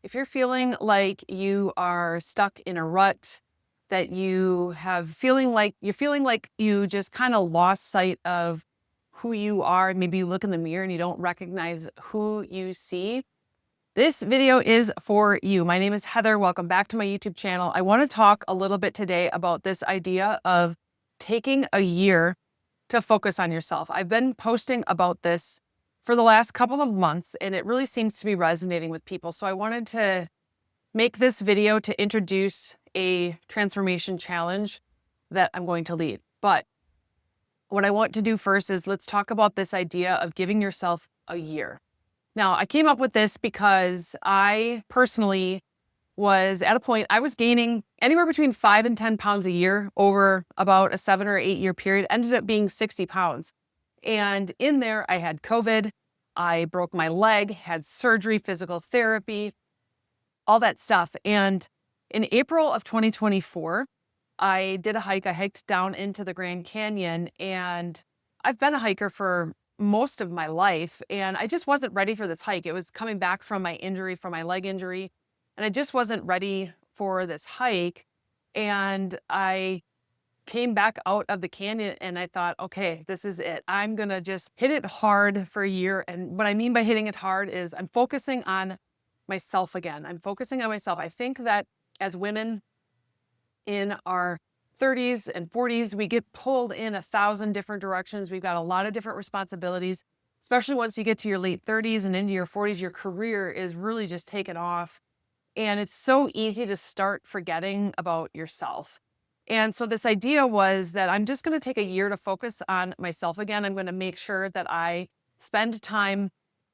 If you're feeling like you are stuck in a rut, that you have you're feeling like you just kind of lost sight of who you are, maybe you look in the mirror and you don't recognize who you see, this video is for you. My name is Heather. Welcome back to my YouTube channel. I want to talk a little bit today about this idea of taking a year to focus on yourself. I've been posting about this for the last couple of months, and it really seems to be resonating with people. So I wanted to make this video to introduce a transformation challenge that I'm going to lead. But what I want to do first is let's talk about this idea of giving yourself a year. Now, I came up with this because I personally was at a point, I was gaining anywhere between 5 and 10 pounds a year over about a 7 or 8 year period, ended up being 60 pounds. And in there, I had COVID, I broke my leg, had surgery, physical therapy, all that stuff. And in April of 2024, I did a hike. I hiked down into the Grand Canyon, and I've been a hiker for most of my life, and I just wasn't ready for this hike. It was coming back from my injury, from my leg injury, and I just wasn't ready for this hike. And I came back out of the canyon and I thought, okay, this is it. I'm going to just hit it hard for a year. And what I mean by hitting it hard is I'm focusing on myself again. I'm focusing on myself. I think that as women in our 30s and 40s, we get pulled in 1,000 different directions. We've got a lot of different responsibilities, especially once you get to your late 30s and into your 40s, your career is really just taken off. And it's so easy to start forgetting about yourself. And so this idea was that I'm just going to take a year to focus on myself again. I'm going to make sure that I spend time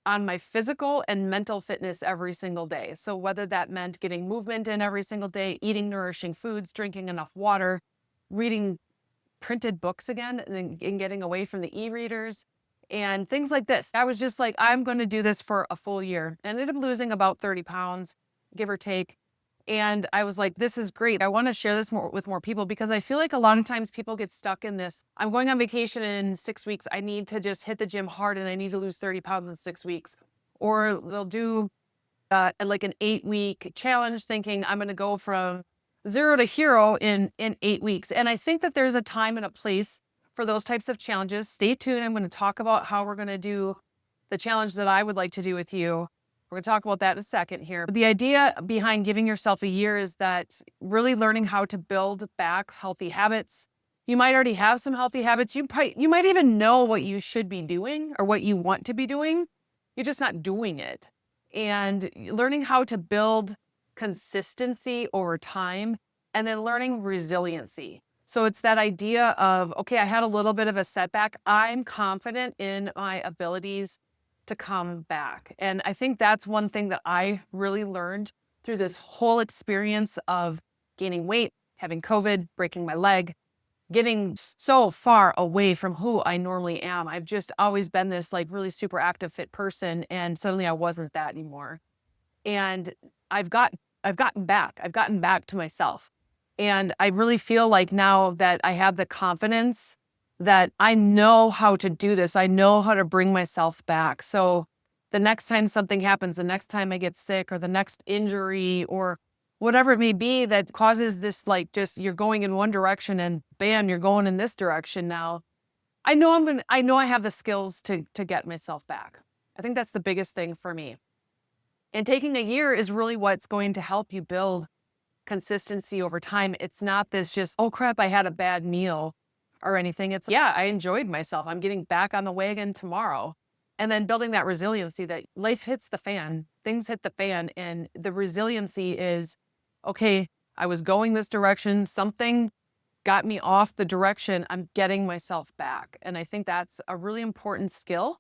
on my physical and mental fitness every single day. So whether that meant getting movement in every single day, eating nourishing foods, drinking enough water, reading printed books again, and getting away from the e-readers and things like this. I was just like, I'm going to do this for a full year. I ended up losing about 30 pounds, give or take. And I was like, this is great. I want to share this with more people because I feel like a lot of times people get stuck in this. I'm going on vacation in 6 weeks. I need to just hit the gym hard and I need to lose 30 pounds in 6 weeks. Or they'll do like an 8-week challenge thinking I'm going to go from 0 to hero in 8 weeks. And I think that there's a time and a place for those types of challenges. Stay tuned. I'm going to talk about how we're going to do the challenge that I would like to do with you. We're going to talk about that in a second here. The idea behind giving yourself a year is that really learning how to build back healthy habits. You might already have some healthy habits. You might even know what you should be doing or what you want to be doing. You're just not doing it. And learning how to build consistency over time and then learning resiliency. So it's that idea of, okay, I had a little bit of a setback. I'm confident in my abilities to come back. And I think that's one thing that I really learned through this whole experience of gaining weight, having COVID, breaking my leg, getting so far away from who I normally am. I've just always been this like really super active, fit person. And suddenly I wasn't that anymore. And I've gotten back. I've gotten back to myself. And I really feel like now that I have the confidence that I know how to do this. I know how to bring myself back. So the next time something happens, the next time I get sick or the next injury or whatever it may be that causes this, like just you're going in one direction and bam, you're going in this direction now. I know I have the skills to get myself back. I think that's the biggest thing for me. And taking a year is really what's going to help you build consistency over time. It's not this just, oh crap, I had a bad meal or anything. It's, yeah, I enjoyed myself. I'm getting back on the wagon tomorrow. And then building that resiliency that life hits the fan, things hit the fan. And the resiliency is, okay, I was going this direction. Something got me off the direction. I'm getting myself back. And I think that's a really important skill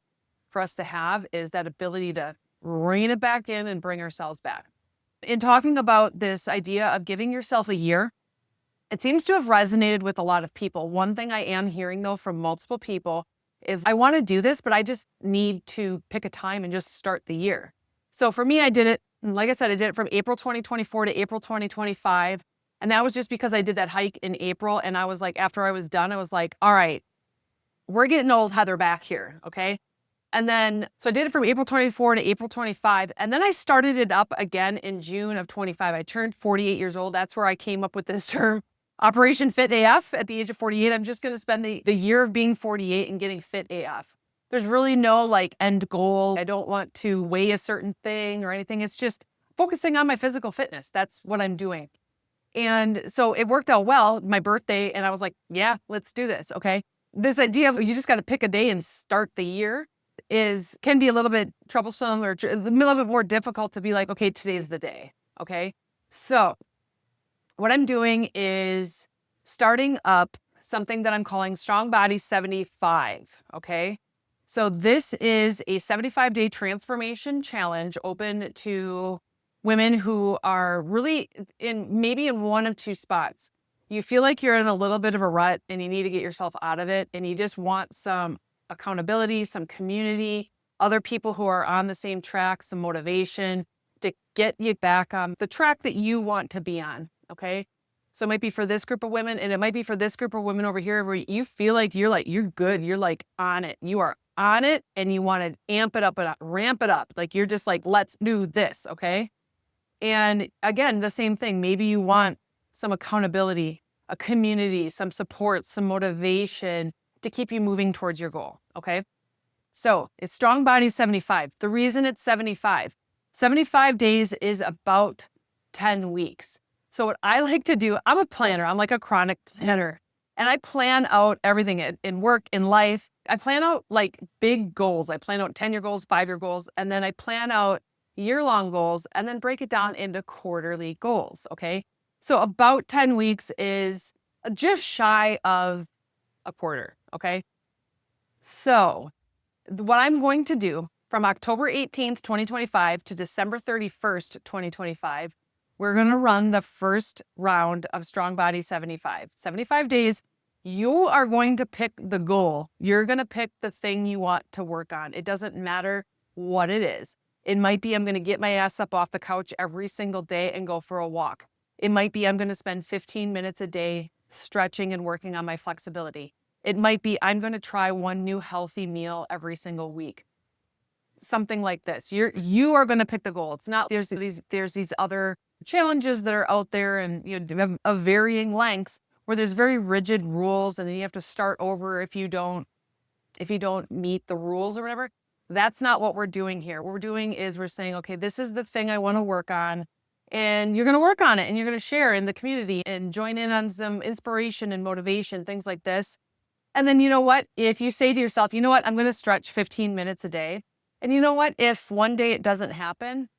for us to have, is that ability to rein it back in and bring ourselves back. In talking about this idea of giving yourself a year, it seems to have resonated with a lot of people. One thing I am hearing though from multiple people is I want to do this, but I just need to pick a time and just start the year. So for me, I did it. Like I said, I did it from April 2024 to April 2025. And that was just because I did that hike in April. And I was like, after I was done, I was like, all right, we're getting old Heather back here. Okay. And then, so I did it from April 24 to April 25. And then I started it up again in June of 25. I turned 48 years old. That's where I came up with this term, Operation Fit AF. At the age of 48, I'm just going to spend the year of being 48 and getting fit AF. There's really no like end goal. I don't want to weigh a certain thing or anything. It's just focusing on my physical fitness. That's what I'm doing. And so it worked out well, my birthday. And I was like, yeah, let's do this. Okay. This idea of you just got to pick a day and start the year can be a little bit troublesome or a little bit more difficult to be like, okay, today's the day. Okay. So what I'm doing is starting up something that I'm calling STRONGBODY 75. Okay. So this is a 75-day transformation challenge open to women who are really maybe in one of two spots. You feel like you're in a little bit of a rut and you need to get yourself out of it. And you just want some accountability, some community, other people who are on the same track, some motivation to get you back on the track that you want to be on. Okay. So it might be for this group of women, and it might be for this group of women over here where you feel like you're good. You're like on it. You are on it and you want to amp it up and ramp it up. Like you're just like, let's do this. Okay. And again, the same thing. Maybe you want some accountability, a community, some support, some motivation to keep you moving towards your goal. Okay. So it's STRONGBODY 75. The reason it's 75 days is about 10 weeks. So what I like to do, I'm a planner. I'm like a chronic planner. And I plan out everything in work, in life. I plan out like big goals. I plan out 10-year goals, 5-year goals, and then I plan out year-long goals and then break it down into quarterly goals. Okay. So about 10 weeks is just shy of a quarter. Okay. So what I'm going to do from October 18th, 2025 to December 31st, 2025, we're going to run the first round of STRONGBODY 75. 75 days, you are going to pick the goal. You're going to pick the thing you want to work on. It doesn't matter what it is. It might be I'm going to get my ass up off the couch every single day and go for a walk. It might be I'm going to spend 15 minutes a day stretching and working on my flexibility. It might be I'm going to try one new healthy meal every single week. Something like this. You are going to pick the goal. It's not there's these other challenges that are out there and of varying lengths where there's very rigid rules and then you have to start over if you don't meet the rules or whatever. That's not what we're doing here. What we're doing is we're saying, okay, this is the thing I want to work on, and you're going to work on it and you're going to share in the community and join in on some inspiration and motivation, things like this. And then you know what? If you say to yourself, you know what, I'm going to stretch 15 minutes a day. And you know what? If one day it doesn't happen,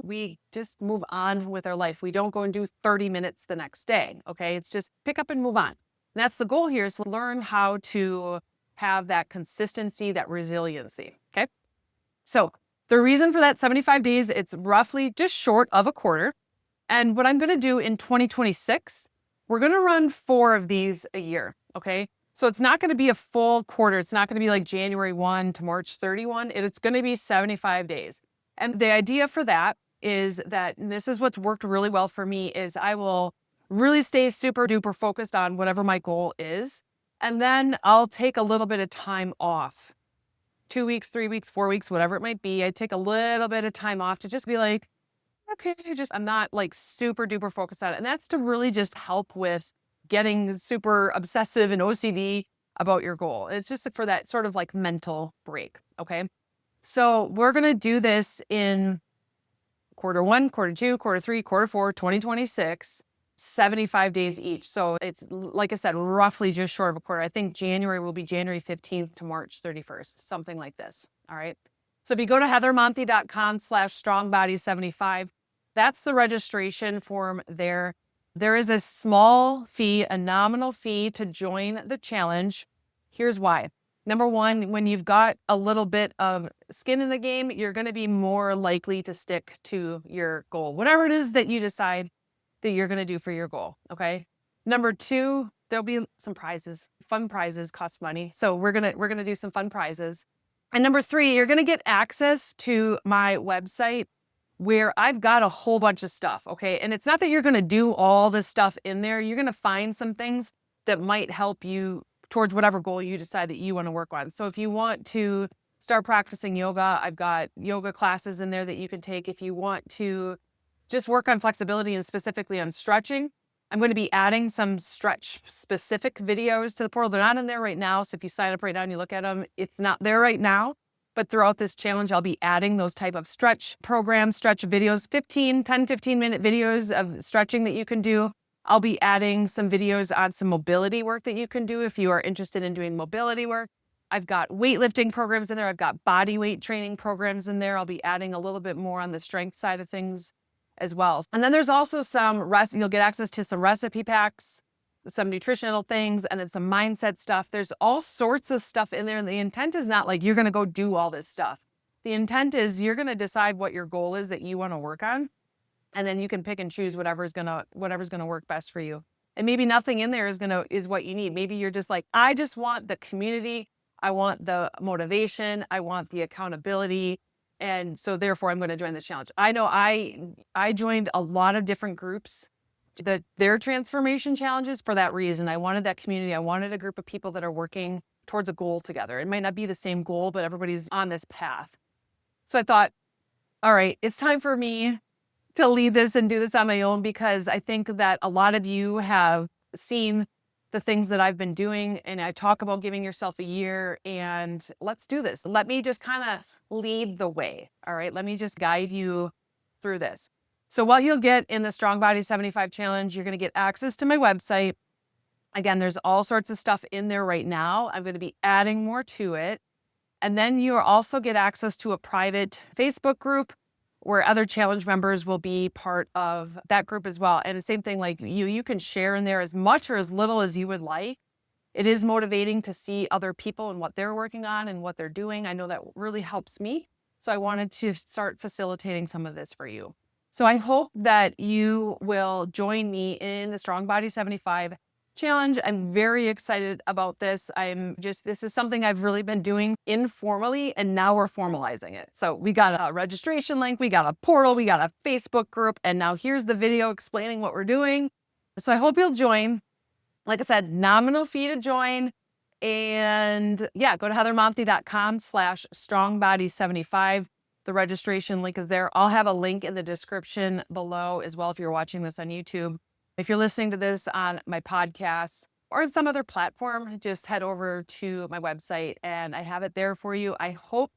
we just move on with our life. We don't go and do 30 minutes the next day. Okay. It's just pick up and move on. And that's the goal here, is to learn how to have that consistency, that resiliency. Okay. So the reason for that 75 days, it's roughly just short of a quarter. And what I'm going to do in 2026, we're going to run 4 of these a year. Okay. So it's not going to be a full quarter. It's not going to be like January 1 to March 31. It's going to be 75 days. And the idea for that is that, and this is what's worked really well for me, is I will really stay super duper focused on whatever my goal is. And then I'll take a little bit of time off, 2 weeks, 3 weeks, 4 weeks, whatever it might be. I take a little bit of time off to just be like, okay, I'm not like super duper focused on it. And that's to really just help with getting super obsessive and OCD about your goal. It's just for that sort of like mental break. Okay. So we're going to do this in quarter 1, quarter 2, quarter 3, quarter 4, 2026, 75 days each. So it's, like I said, roughly just short of a quarter. I think January will be January 15th to March 31st, something like this. All right. So if you go to heathermonthie.com/strongbody75, that's the registration form there. There is a small fee, a nominal fee to join the challenge. Here's why. Number one, when you've got a little bit of skin in the game, you're going to be more likely to stick to your goal, whatever it is that you decide that you're going to do for your goal. Okay. Number two, there'll be some prizes. Fun prizes cost money. So we're going to do some fun prizes. And number three, you're going to get access to my website where I've got a whole bunch of stuff. Okay. And it's not that you're going to do all this stuff in there. You're going to find some things that might help you towards whatever goal you decide that you want to work on. So if you want to start practicing yoga. I've got yoga classes in there that you can take if you want to just work on flexibility and specifically on stretching. I'm going to be adding some stretch specific videos to the portal. They're not in there right now. So if you sign up right now and you look at them, it's not there right now. But throughout this challenge, I'll be adding those type of stretch programs, stretch videos, 15-minute videos of stretching that you can do. I'll be adding some videos on some mobility work that you can do if you are interested in doing mobility work. I've got weightlifting programs in there. I've got body weight training programs in there. I'll be adding a little bit more on the strength side of things as well. And then there's also you'll get access to some recipe packs, some nutritional things, and then some mindset stuff. There's all sorts of stuff in there. And the intent is not like you're going to go do all this stuff. The intent is you're going to decide what your goal is that you want to work on. And then you can pick and choose whatever's going to work best for you. And maybe nothing in there is what you need. Maybe you're just like, I just want the community. I want the motivation. I want the accountability. And so therefore I'm going to join this challenge. I know I joined a lot of different groups, their transformation challenges for that reason. I wanted that community. I wanted a group of people that are working towards a goal together. It might not be the same goal, but everybody's on this path. So I thought, all right, it's time for me to lead this and do this on my own, because I think that a lot of you have seen the things that I've been doing, and I talk about giving yourself a year, and let's do this. Let me just kind of lead the way. All right. Let me just guide you through this. So what you'll get in the Strong Body 75 challenge, you're going to get access to my website. Again, there's all sorts of stuff in there right now. I'm going to be adding more to it. And then you also get access to a private Facebook group where other challenge members will be part of that group as well. And the same thing, like you can share in there as much or as little as you would like. It is motivating to see other people and what they're working on and what they're doing. I know that really helps me. So I wanted to start facilitating some of this for you. So I hope that you will join me in the Strong Body 75 challenge. I'm very excited about this. This is something I've really been doing informally, and now we're formalizing it. So we got a registration link, we got a portal, we got a Facebook group, and now here's the video explaining what we're doing. So I hope you'll join. Like I said, nominal fee to join. And yeah, go to heathermonty.com/strongbody75. The registration link is there. I'll have a link in the description below as well if you're watching this on YouTube. If you're listening to this on my podcast or in some other platform, just head over to my website and I have it there for you. I hope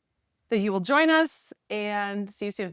that you will join us, and see you soon.